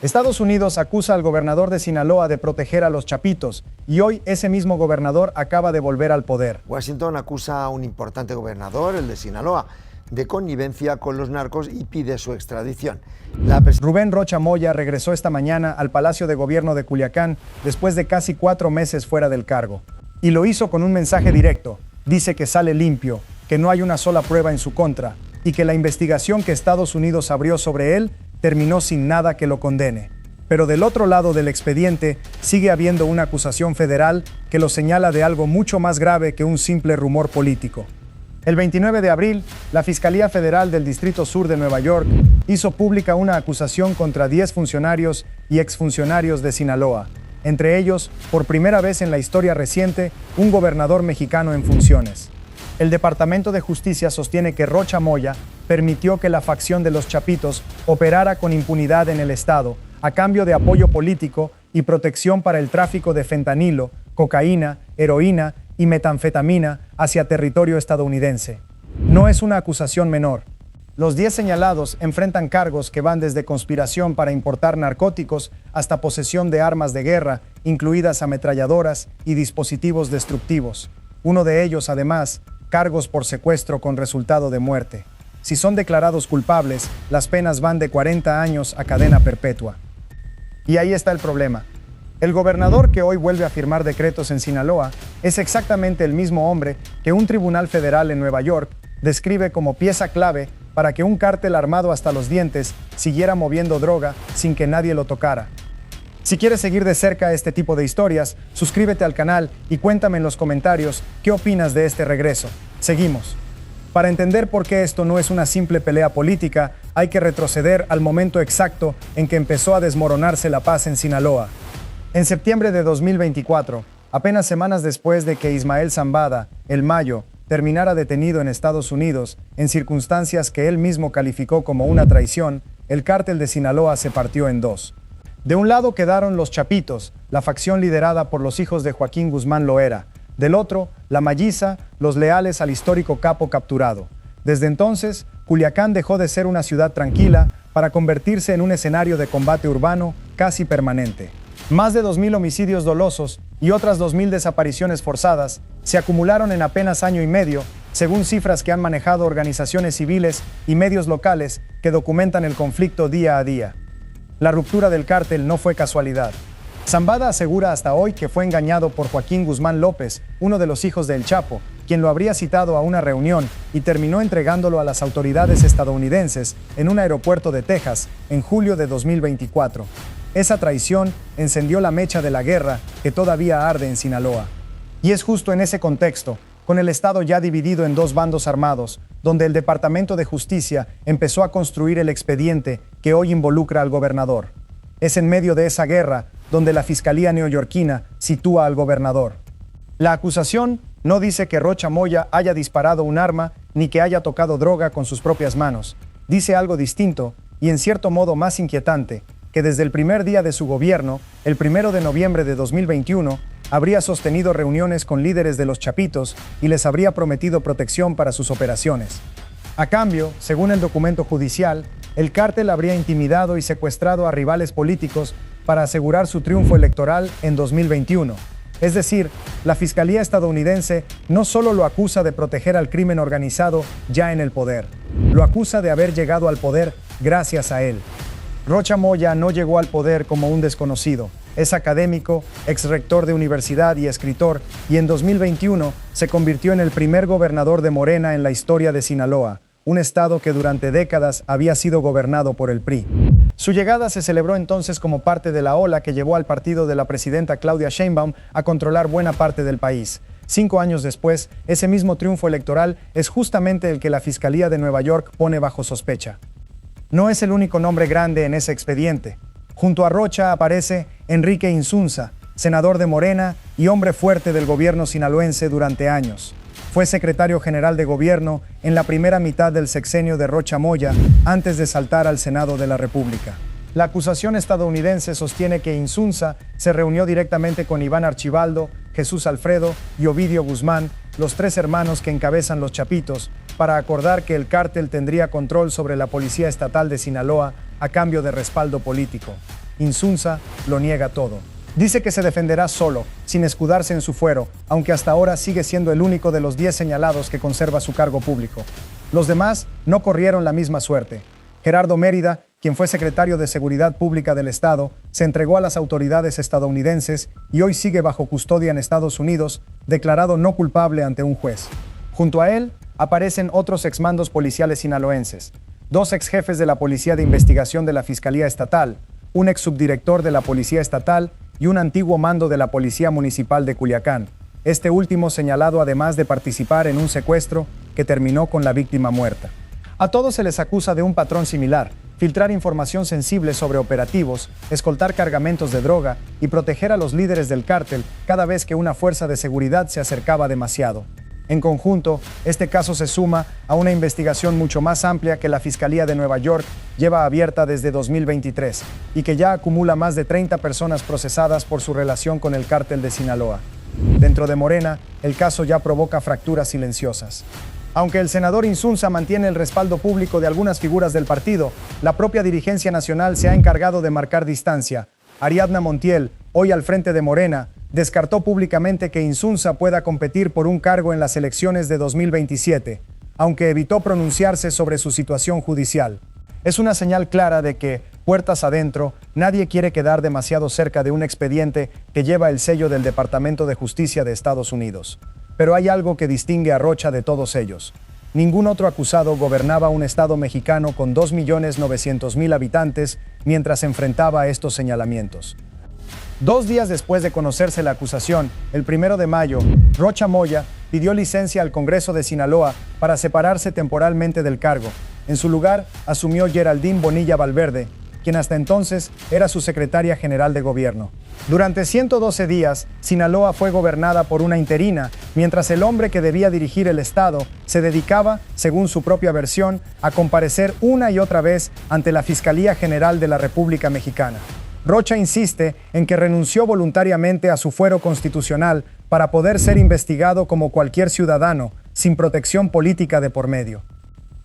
Estados Unidos acusa al gobernador de Sinaloa de proteger a los chapitos y hoy ese mismo gobernador acaba de volver al poder. Washington acusa a un importante gobernador, el de Sinaloa, de connivencia con los narcos y pide su extradición. Rubén Rocha Moya regresó esta mañana al Palacio de Gobierno de Culiacán después de casi 4 meses fuera del cargo. Y lo hizo con un mensaje directo. Dice que sale limpio, que no hay una sola prueba en su contra y que la investigación que Estados Unidos abrió sobre él terminó sin nada que lo condene. Pero del otro lado del expediente sigue habiendo una acusación federal que lo señala de algo mucho más grave que un simple rumor político. El 29 de abril, la Fiscalía Federal del Distrito Sur de Nueva York hizo pública una acusación contra 10 funcionarios y exfuncionarios de Sinaloa, entre ellos, por primera vez en la historia reciente, un gobernador mexicano en funciones. El Departamento de Justicia sostiene que Rocha Moya permitió que la facción de los Chapitos operara con impunidad en el estado, a cambio de apoyo político y protección para el tráfico de fentanilo, cocaína, heroína y metanfetamina hacia territorio estadounidense. No es una acusación menor. Los 10 señalados enfrentan cargos que van desde conspiración para importar narcóticos hasta posesión de armas de guerra, incluidas ametralladoras y dispositivos destructivos. Uno de ellos, además, cargos por secuestro con resultado de muerte. Si son declarados culpables, las penas van de 40 años a cadena perpetua. Y ahí está el problema. El gobernador que hoy vuelve a firmar decretos en Sinaloa es exactamente el mismo hombre que un tribunal federal en Nueva York describe como pieza clave para que un cártel armado hasta los dientes siguiera moviendo droga sin que nadie lo tocara. Si quieres seguir de cerca este tipo de historias, suscríbete al canal y cuéntame en los comentarios qué opinas de este regreso. Seguimos. Para entender por qué esto no es una simple pelea política, hay que retroceder al momento exacto en que empezó a desmoronarse la paz en Sinaloa. En septiembre de 2024, apenas semanas después de que Ismael Zambada, el Mayo, terminara detenido en Estados Unidos en circunstancias que él mismo calificó como una traición, el cártel de Sinaloa se partió en dos. De un lado quedaron los Chapitos, la facción liderada por los hijos de Joaquín Guzmán Loera. Del otro, la Malliza, los leales al histórico capo capturado. Desde entonces, Culiacán dejó de ser una ciudad tranquila para convertirse en un escenario de combate urbano casi permanente. Más de 2.000 homicidios dolosos y otras 2.000 desapariciones forzadas se acumularon en apenas año y medio, según cifras que han manejado organizaciones civiles y medios locales que documentan el conflicto día a día. La ruptura del cártel no fue casualidad. Zambada asegura hasta hoy que fue engañado por Joaquín Guzmán López, uno de los hijos del Chapo, quien lo habría citado a una reunión y terminó entregándolo a las autoridades estadounidenses en un aeropuerto de Texas en julio de 2024. Esa traición encendió la mecha de la guerra que todavía arde en Sinaloa. Y es justo en ese contexto, con el estado ya dividido en dos bandos armados, donde el Departamento de Justicia empezó a construir el expediente que hoy involucra al gobernador. Es en medio de esa guerra donde la Fiscalía neoyorquina sitúa al gobernador. La acusación no dice que Rocha Moya haya disparado un arma ni que haya tocado droga con sus propias manos. Dice algo distinto y en cierto modo más inquietante, que desde el primer día de su gobierno, el 1 de noviembre de 2021, habría sostenido reuniones con líderes de los Chapitos y les habría prometido protección para sus operaciones. A cambio, según el documento judicial, el cártel habría intimidado y secuestrado a rivales políticos para asegurar su triunfo electoral en 2021. Es decir, la Fiscalía estadounidense no solo lo acusa de proteger al crimen organizado ya en el poder, lo acusa de haber llegado al poder gracias a él. Rocha Moya no llegó al poder como un desconocido. Es académico, exrector de universidad y escritor, y en 2021 se convirtió en el primer gobernador de Morena en la historia de Sinaloa, un estado que durante décadas había sido gobernado por el PRI. Su llegada se celebró entonces como parte de la ola que llevó al partido de la presidenta Claudia Sheinbaum a controlar buena parte del país. 5 años después, ese mismo triunfo electoral es justamente el que la Fiscalía de Nueva York pone bajo sospecha. No es el único nombre grande en ese expediente. Junto a Rocha aparece Enrique Insunza, senador de Morena y hombre fuerte del gobierno sinaloense durante años. Fue secretario general de gobierno en la primera mitad del sexenio de Rocha Moya antes de saltar al Senado de la República. La acusación estadounidense sostiene que Insunza se reunió directamente con Iván Archibaldo, Jesús Alfredo y Ovidio Guzmán, los 3 hermanos que encabezan los Chapitos, para acordar que el cártel tendría control sobre la Policía Estatal de Sinaloa a cambio de respaldo político. Insunza lo niega todo. Dice que se defenderá solo, sin escudarse en su fuero, aunque hasta ahora sigue siendo el único de los 10 señalados que conserva su cargo público. Los demás no corrieron la misma suerte. Gerardo Mérida, quien fue secretario de Seguridad Pública del Estado, se entregó a las autoridades estadounidenses y hoy sigue bajo custodia en Estados Unidos, declarado no culpable ante un juez. Junto a él aparecen otros exmandos policiales sinaloenses, 2 exjefes de la Policía de Investigación de la Fiscalía Estatal, un exsubdirector de la Policía Estatal y un antiguo mando de la Policía Municipal de Culiacán, este último señalado además de participar en un secuestro que terminó con la víctima muerta. A todos se les acusa de un patrón similar: filtrar información sensible sobre operativos, escoltar cargamentos de droga y proteger a los líderes del cártel cada vez que una fuerza de seguridad se acercaba demasiado. En conjunto, este caso se suma a una investigación mucho más amplia que la Fiscalía de Nueva York lleva abierta desde 2023 y que ya acumula más de 30 personas procesadas por su relación con el cártel de Sinaloa. Dentro de Morena, el caso ya provoca fracturas silenciosas. Aunque el senador Insunza mantiene el respaldo público de algunas figuras del partido, la propia dirigencia nacional se ha encargado de marcar distancia. Ariadna Montiel, hoy al frente de Morena, descartó públicamente que Insunza pueda competir por un cargo en las elecciones de 2027, aunque evitó pronunciarse sobre su situación judicial. Es una señal clara de que, puertas adentro, nadie quiere quedar demasiado cerca de un expediente que lleva el sello del Departamento de Justicia de Estados Unidos. Pero hay algo que distingue a Rocha de todos ellos. Ningún otro acusado gobernaba un estado mexicano con 2.900.000 habitantes mientras enfrentaba estos señalamientos. 2 días después de conocerse la acusación, el 1 de mayo, Rocha Moya pidió licencia al Congreso de Sinaloa para separarse temporalmente del cargo. En su lugar, asumió Geraldine Bonilla Valverde, quien hasta entonces era su secretaria general de gobierno. Durante 112 días, Sinaloa fue gobernada por una interina, mientras el hombre que debía dirigir el estado se dedicaba, según su propia versión, a comparecer una y otra vez ante la Fiscalía General de la República Mexicana. Rocha insiste en que renunció voluntariamente a su fuero constitucional para poder ser investigado como cualquier ciudadano, sin protección política de por medio.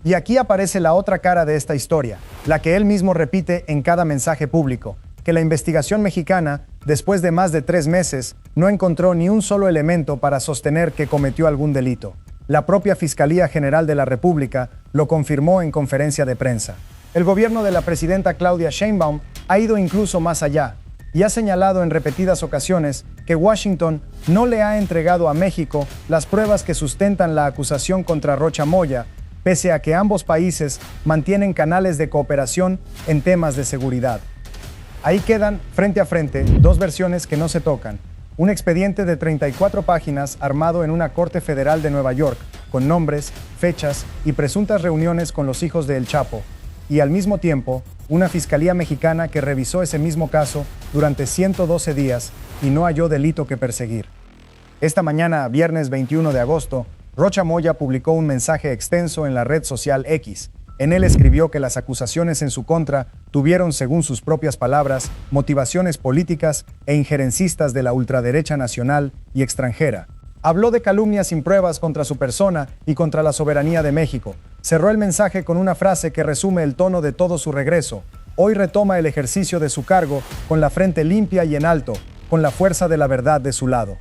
Y aquí aparece la otra cara de esta historia, la que él mismo repite en cada mensaje público, que la investigación mexicana, después de más de 3 meses, no encontró ni un solo elemento para sostener que cometió algún delito. La propia Fiscalía General de la República lo confirmó en conferencia de prensa. El gobierno de la presidenta Claudia Sheinbaum ha ido incluso más allá y ha señalado en repetidas ocasiones que Washington no le ha entregado a México las pruebas que sustentan la acusación contra Rocha Moya, pese a que ambos países mantienen canales de cooperación en temas de seguridad. Ahí quedan, frente a frente, 2 versiones que no se tocan. Un expediente de 34 páginas armado en una corte federal de Nueva York, con nombres, fechas y presuntas reuniones con los hijos de El Chapo, y al mismo tiempo, una fiscalía mexicana que revisó ese mismo caso durante 112 días y no halló delito que perseguir. Esta mañana, viernes 21 de agosto, Rocha Moya publicó un mensaje extenso en la red social X. En él escribió que las acusaciones en su contra tuvieron, según sus propias palabras, motivaciones políticas e injerencistas de la ultraderecha nacional y extranjera. Habló de calumnias sin pruebas contra su persona y contra la soberanía de México. Cerró el mensaje con una frase que resume el tono de todo su regreso. Hoy retoma el ejercicio de su cargo con la frente limpia y en alto, con la fuerza de la verdad de su lado.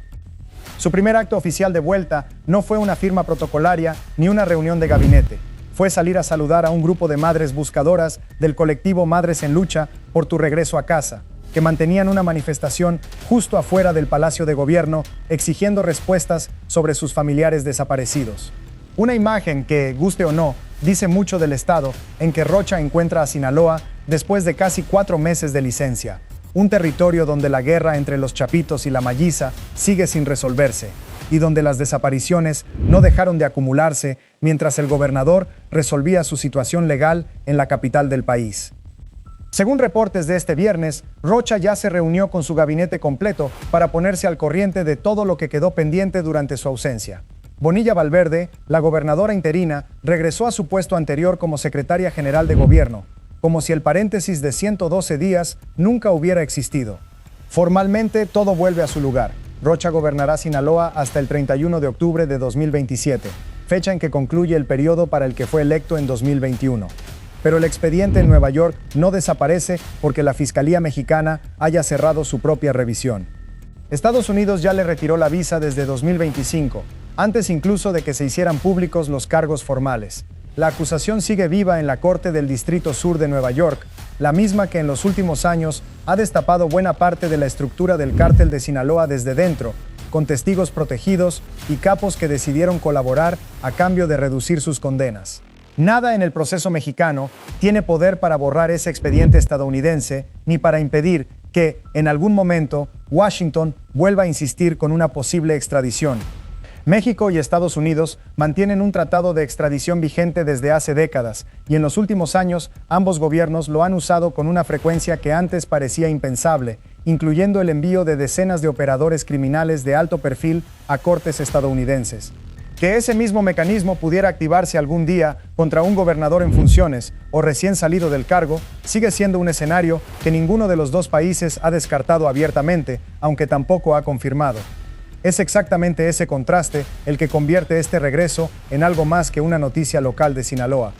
Su primer acto oficial de vuelta no fue una firma protocolaria ni una reunión de gabinete. Fue salir a saludar a un grupo de madres buscadoras del colectivo Madres en Lucha por tu regreso a casa, que mantenían una manifestación justo afuera del Palacio de Gobierno exigiendo respuestas sobre sus familiares desaparecidos. Una imagen que, guste o no, dice mucho del estado en que Rocha encuentra a Sinaloa después de casi 4 meses de licencia, un territorio donde la guerra entre los chapitos y la malliza sigue sin resolverse, y donde las desapariciones no dejaron de acumularse mientras el gobernador resolvía su situación legal en la capital del país. Según reportes de este viernes, Rocha ya se reunió con su gabinete completo para ponerse al corriente de todo lo que quedó pendiente durante su ausencia. Bonilla Valverde, la gobernadora interina, regresó a su puesto anterior como secretaria general de gobierno, como si el paréntesis de 112 días nunca hubiera existido. Formalmente todo vuelve a su lugar. Rocha gobernará Sinaloa hasta el 31 de octubre de 2027, fecha en que concluye el periodo para el que fue electo en 2021. Pero el expediente en Nueva York no desaparece porque la Fiscalía Mexicana haya cerrado su propia revisión. Estados Unidos ya le retiró la visa desde 2025, antes incluso de que se hicieran públicos los cargos formales. La acusación sigue viva en la Corte del Distrito Sur de Nueva York, la misma que en los últimos años ha destapado buena parte de la estructura del cártel de Sinaloa desde dentro, con testigos protegidos y capos que decidieron colaborar a cambio de reducir sus condenas. Nada en el proceso mexicano tiene poder para borrar ese expediente estadounidense ni para impedir que, en algún momento, Washington vuelva a insistir con una posible extradición. México y Estados Unidos mantienen un tratado de extradición vigente desde hace décadas, y en los últimos años ambos gobiernos lo han usado con una frecuencia que antes parecía impensable, incluyendo el envío de decenas de operadores criminales de alto perfil a cortes estadounidenses. Que ese mismo mecanismo pudiera activarse algún día contra un gobernador en funciones o recién salido del cargo sigue siendo un escenario que ninguno de los dos países ha descartado abiertamente, aunque tampoco ha confirmado. Es exactamente ese contraste el que convierte este regreso en algo más que una noticia local de Sinaloa.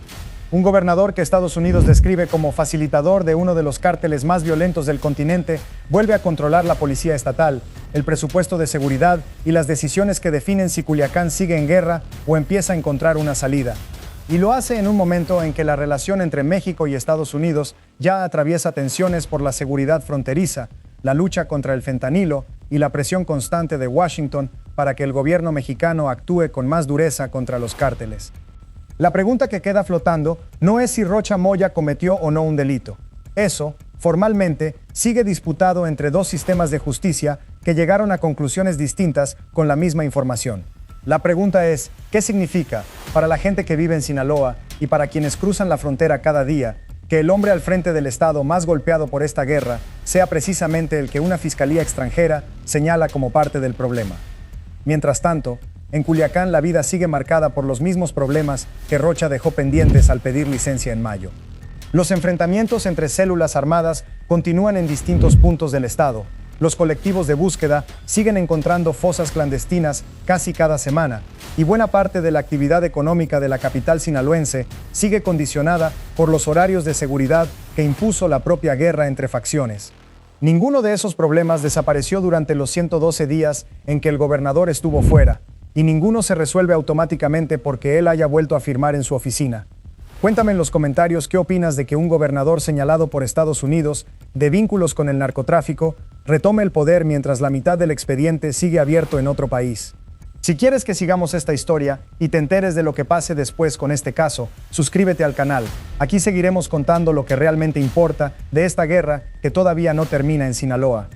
Un gobernador que Estados Unidos describe como facilitador de uno de los cárteles más violentos del continente vuelve a controlar la policía estatal, el presupuesto de seguridad y las decisiones que definen si Culiacán sigue en guerra o empieza a encontrar una salida. Y lo hace en un momento en que la relación entre México y Estados Unidos ya atraviesa tensiones por la seguridad fronteriza, la lucha contra el fentanilo y la presión constante de Washington para que el gobierno mexicano actúe con más dureza contra los cárteles. La pregunta que queda flotando no es si Rocha Moya cometió o no un delito. Eso, formalmente, sigue disputado entre dos sistemas de justicia que llegaron a conclusiones distintas con la misma información. La pregunta es, ¿qué significa para la gente que vive en Sinaloa y para quienes cruzan la frontera cada día que el hombre al frente del Estado más golpeado por esta guerra sea precisamente el que una fiscalía extranjera señala como parte del problema? Mientras tanto, en Culiacán la vida sigue marcada por los mismos problemas que Rocha dejó pendientes al pedir licencia en mayo. Los enfrentamientos entre células armadas continúan en distintos puntos del estado. Los colectivos de búsqueda siguen encontrando fosas clandestinas casi cada semana, y buena parte de la actividad económica de la capital sinaloense sigue condicionada por los horarios de seguridad que impuso la propia guerra entre facciones. Ninguno de esos problemas desapareció durante los 112 días en que el gobernador estuvo fuera, y ninguno se resuelve automáticamente porque él haya vuelto a firmar en su oficina. Cuéntame en los comentarios qué opinas de que un gobernador señalado por Estados Unidos de vínculos con el narcotráfico retome el poder mientras la mitad del expediente sigue abierto en otro país. Si quieres que sigamos esta historia y te enteres de lo que pase después con este caso, suscríbete al canal. Aquí seguiremos contando lo que realmente importa de esta guerra que todavía no termina en Sinaloa.